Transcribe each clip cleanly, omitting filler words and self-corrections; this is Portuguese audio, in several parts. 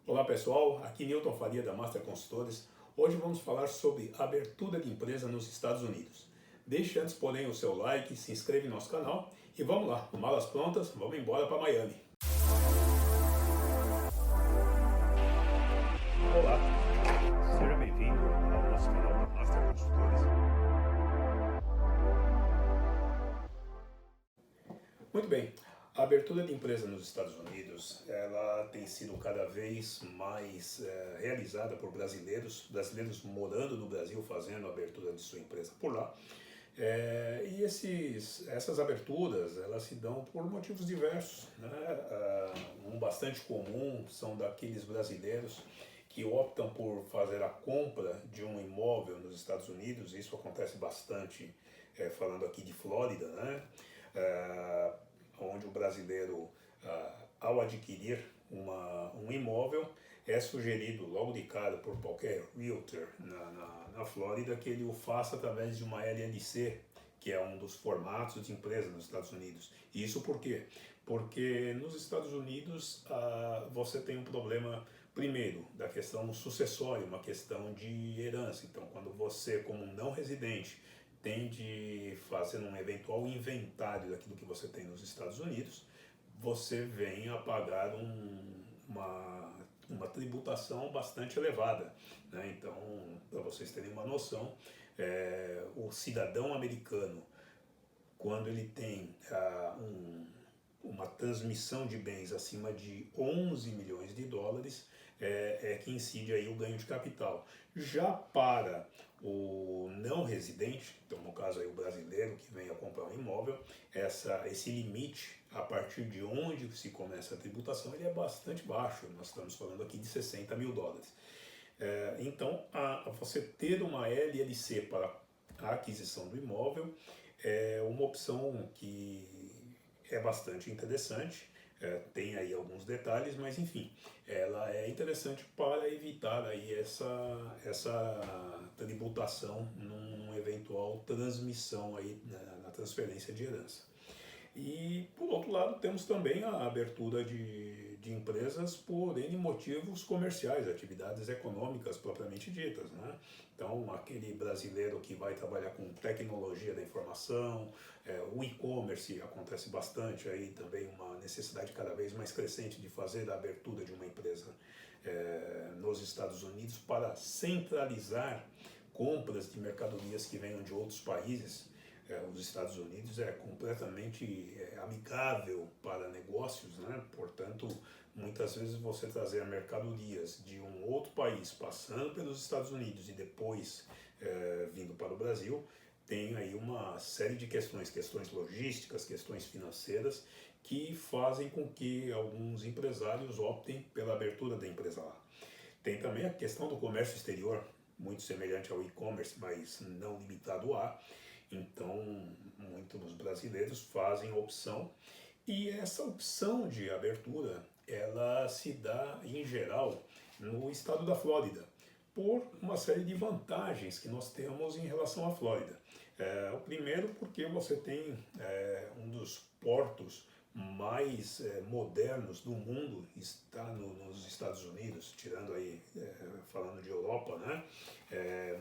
Olá pessoal, aqui Newton Faria da Master Consultores. Hoje vamos falar sobre abertura de empresa nos Estados Unidos. Deixe antes, porém, o seu like, se inscreva em nosso canal e vamos lá, com malas prontas, vamos embora para Miami. Olá, seja bem-vindo ao nosso canal da Master Consultores. Muito bem, a abertura de empresa nos Estados Unidos, ela tem sido cada vez mais realizada por brasileiros morando no Brasil, fazendo a abertura de sua empresa por lá. E essas aberturas, elas se dão por motivos diversos, né? Um bastante comum são daqueles brasileiros que optam por fazer a compra de um imóvel nos Estados Unidos. Isso acontece bastante, falando aqui de Flórida, né? Onde o brasileiro, ao adquirir um imóvel, é sugerido logo de cara por qualquer realtor na Flórida que ele o faça através de uma LLC, que é um dos formatos de empresa nos Estados Unidos. E isso por quê? Porque nos Estados Unidos você tem um problema, primeiro, da questão sucessória, uma questão de herança. Então, quando você, como um não residente, tem de fazer um eventual inventário daquilo que você tem nos Estados Unidos, você vem a pagar uma tributação bastante elevada, né? Então, para vocês terem uma noção, o cidadão americano, quando ele tem uma transmissão de bens acima de 11 milhões de dólares, que incide aí o ganho de capital. Já para o não residente, então no caso aí o brasileiro que vem a comprar um imóvel, esse limite, a partir de onde se começa a tributação, ele é bastante baixo. Nós estamos falando aqui de 60 mil dólares. Então, você ter uma LLC para a aquisição do imóvel é uma opção que é bastante interessante. Tem aí alguns detalhes, mas enfim, ela é interessante para evitar aí essa tributação numa eventual transmissão aí na transferência de herança. E, por outro lado, temos também a abertura de empresas por N motivos comerciais, atividades econômicas propriamente ditas, né? Então, aquele brasileiro que vai trabalhar com tecnologia da informação, o e-commerce acontece bastante, aí também uma necessidade cada vez mais crescente de fazer a abertura de uma empresa nos Estados Unidos para centralizar compras de mercadorias que venham de outros países. Os Estados Unidos é completamente amigável para negócios, né? Portanto, muitas vezes você trazer mercadorias de um outro país, passando pelos Estados Unidos e depois vindo para o Brasil, tem aí uma série de questões logísticas, questões financeiras, que fazem com que alguns empresários optem pela abertura da empresa lá. Tem também a questão do comércio exterior, muito semelhante ao e-commerce, mas não limitado a. Então, muitos brasileiros fazem a opção, e essa opção de abertura, ela se dá, em geral, no estado da Flórida, por uma série de vantagens que nós temos em relação à Flórida. O primeiro, porque você tem um dos portos mais modernos do mundo, está nos Estados Unidos, tirando aí, falando de Europa, né?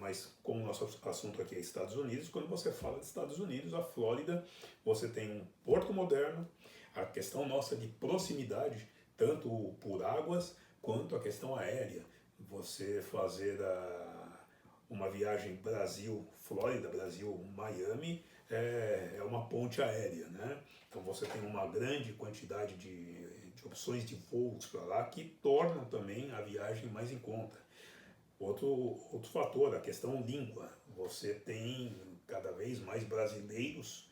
Mas como o nosso assunto aqui é Estados Unidos, quando você fala de Estados Unidos, a Flórida, você tem um porto moderno, a questão nossa de proximidade, tanto por águas quanto a questão aérea. Você fazer uma viagem Brasil-Flórida, Brasil-Miami, é uma ponte aérea, né? Então você tem uma grande quantidade de opções de voos para lá que tornam também a viagem mais em conta. Outro fator, a questão língua. Você tem cada vez mais brasileiros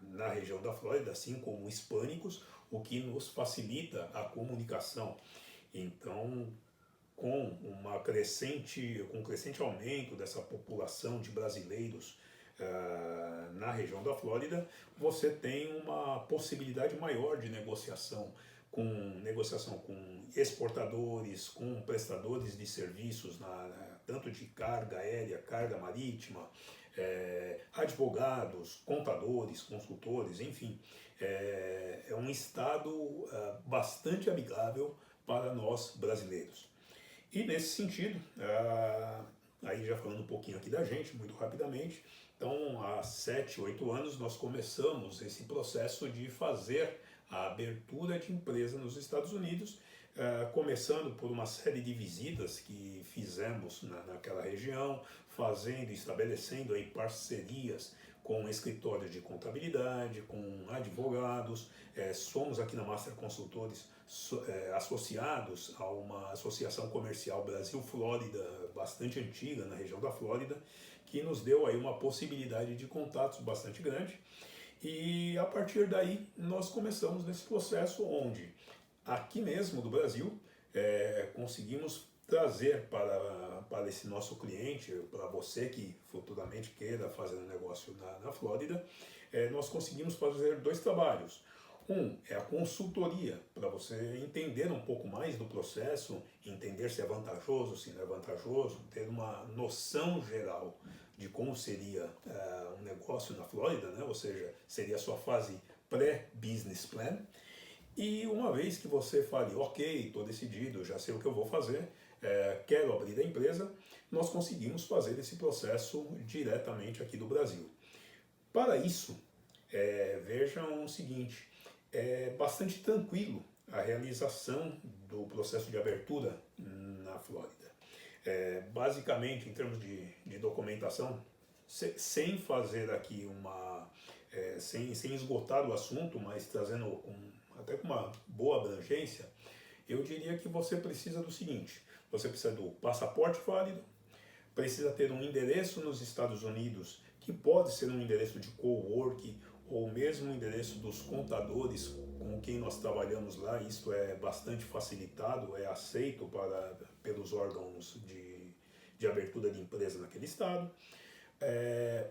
na região da Flórida, assim como hispânicos, o que nos facilita a comunicação. Então, com um crescente aumento dessa população de brasileiros na região da Flórida, você tem uma possibilidade maior de negociação com exportadores, com prestadores de serviços, tanto de carga aérea, carga marítima, advogados, contadores, consultores, enfim. É um estado bastante amigável para nós brasileiros. E nesse sentido, aí já falando um pouquinho aqui da gente, muito rapidamente, então há 7, 8 anos nós começamos esse processo de fazer a abertura de empresa nos Estados Unidos, começando por uma série de visitas que fizemos naquela região, fazendo, estabelecendo aí parcerias com escritórios de contabilidade, com advogados. Somos aqui na Master Consultores associados a uma associação comercial Brasil-Flórida, bastante antiga na região da Flórida, que nos deu aí uma possibilidade de contatos bastante grande. E a partir daí nós começamos nesse processo onde, aqui mesmo do Brasil, conseguimos trazer para esse nosso cliente, para você que futuramente queira fazer um negócio na Flórida, nós conseguimos fazer 2 trabalhos. Um é a consultoria, para você entender um pouco mais do processo, entender se é vantajoso, se não é vantajoso, ter uma noção geral de como seria um negócio na Flórida, né? Ou seja, seria a sua fase pré-business plan. E uma vez que você fale, ok, estou decidido, já sei o que eu vou fazer, quero abrir a empresa, nós conseguimos fazer esse processo diretamente aqui do Brasil. Para isso, vejam o seguinte, é bastante tranquilo a realização do processo de abertura na Flórida. Basicamente, em termos de documentação, sem fazer aqui sem esgotar o assunto, mas trazendo até com uma boa abrangência, eu diria que você precisa do seguinte: você precisa do passaporte válido, precisa ter um endereço nos Estados Unidos, que pode ser um endereço de coworking, ou mesmo o endereço dos contadores com quem nós trabalhamos lá. Isto é bastante facilitado, é aceito pelos órgãos de abertura de empresa naquele estado.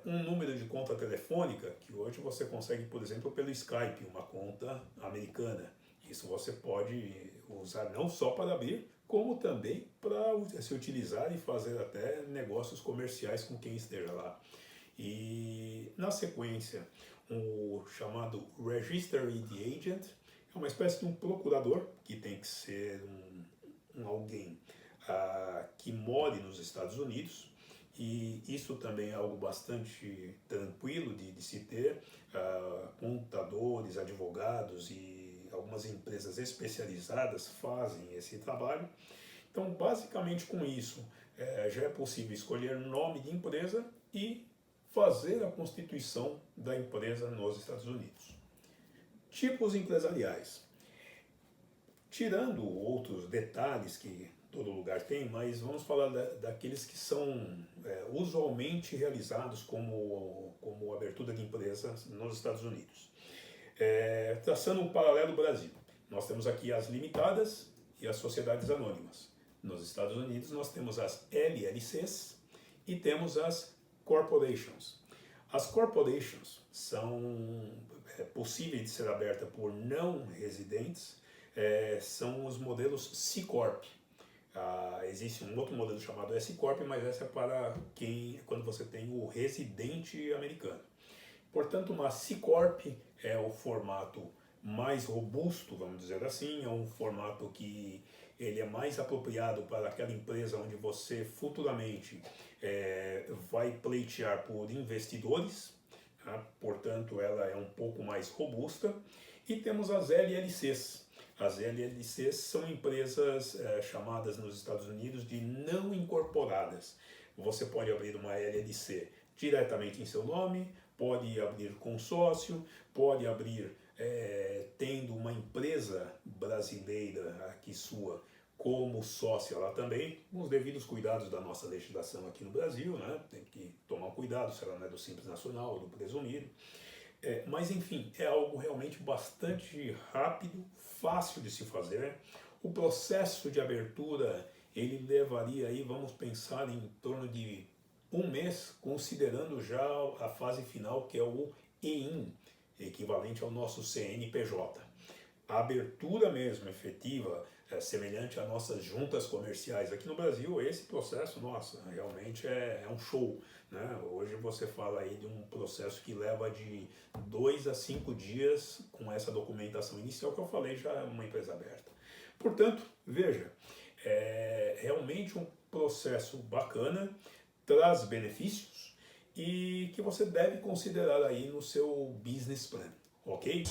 Um número de conta telefônica, que hoje você consegue, por exemplo, pelo Skype, uma conta americana. Isso você pode usar não só para abrir, como também para se utilizar e fazer até negócios comerciais com quem esteja lá. E na sequência, o chamado Registry the Agent é uma espécie de um procurador, que tem que ser alguém que more nos Estados Unidos, e isso também é algo bastante tranquilo de se ter. Contadores, advogados e algumas empresas especializadas fazem esse trabalho. Então, basicamente com isso, já é possível escolher nome de empresa e fazer a constituição da empresa nos Estados Unidos. Tipos empresariais. Tirando outros detalhes que todo lugar tem, mas vamos falar daqueles que são usualmente realizados como abertura de empresas nos Estados Unidos. Traçando um paralelo Brasil, nós temos aqui as limitadas e as sociedades anônimas. Nos Estados Unidos nós temos as LLCs e temos as corporations. As corporations são possíveis de ser abertas por não residentes, são os modelos C Corp. Existe um outro modelo chamado S Corp, mas essa é para quando você tem o residente americano. Portanto, uma C Corp é o formato mais robusto, vamos dizer assim, é um formato que ele é mais apropriado para aquela empresa onde você futuramente vai pleitear por investidores, tá? Portanto, ela é um pouco mais robusta. E temos as LLCs. As LLCs são empresas chamadas nos Estados Unidos de não incorporadas. Você pode abrir uma LLC diretamente em seu nome, pode abrir consórcio, pode abrir tendo uma empresa brasileira aqui sua como sócia lá também, com os devidos cuidados da nossa legislação aqui no Brasil, né? Tem que tomar cuidado se ela não é do Simples Nacional ou do Presumido. Mas enfim, é algo realmente bastante rápido, fácil de se fazer. O processo de abertura, ele levaria aí, vamos pensar, em torno de 1 mês, considerando já a fase final, que é o EIN, equivalente ao nosso CNPJ. A abertura mesmo, efetiva, semelhante a nossas juntas comerciais aqui no Brasil, esse processo, nossa, realmente é um show, né? Hoje você fala aí de um processo que leva de 2 a 5 dias com essa documentação inicial que eu falei, já é uma empresa aberta. Portanto, veja, é realmente um processo bacana, traz benefícios e que você deve considerar aí no seu business plan, ok?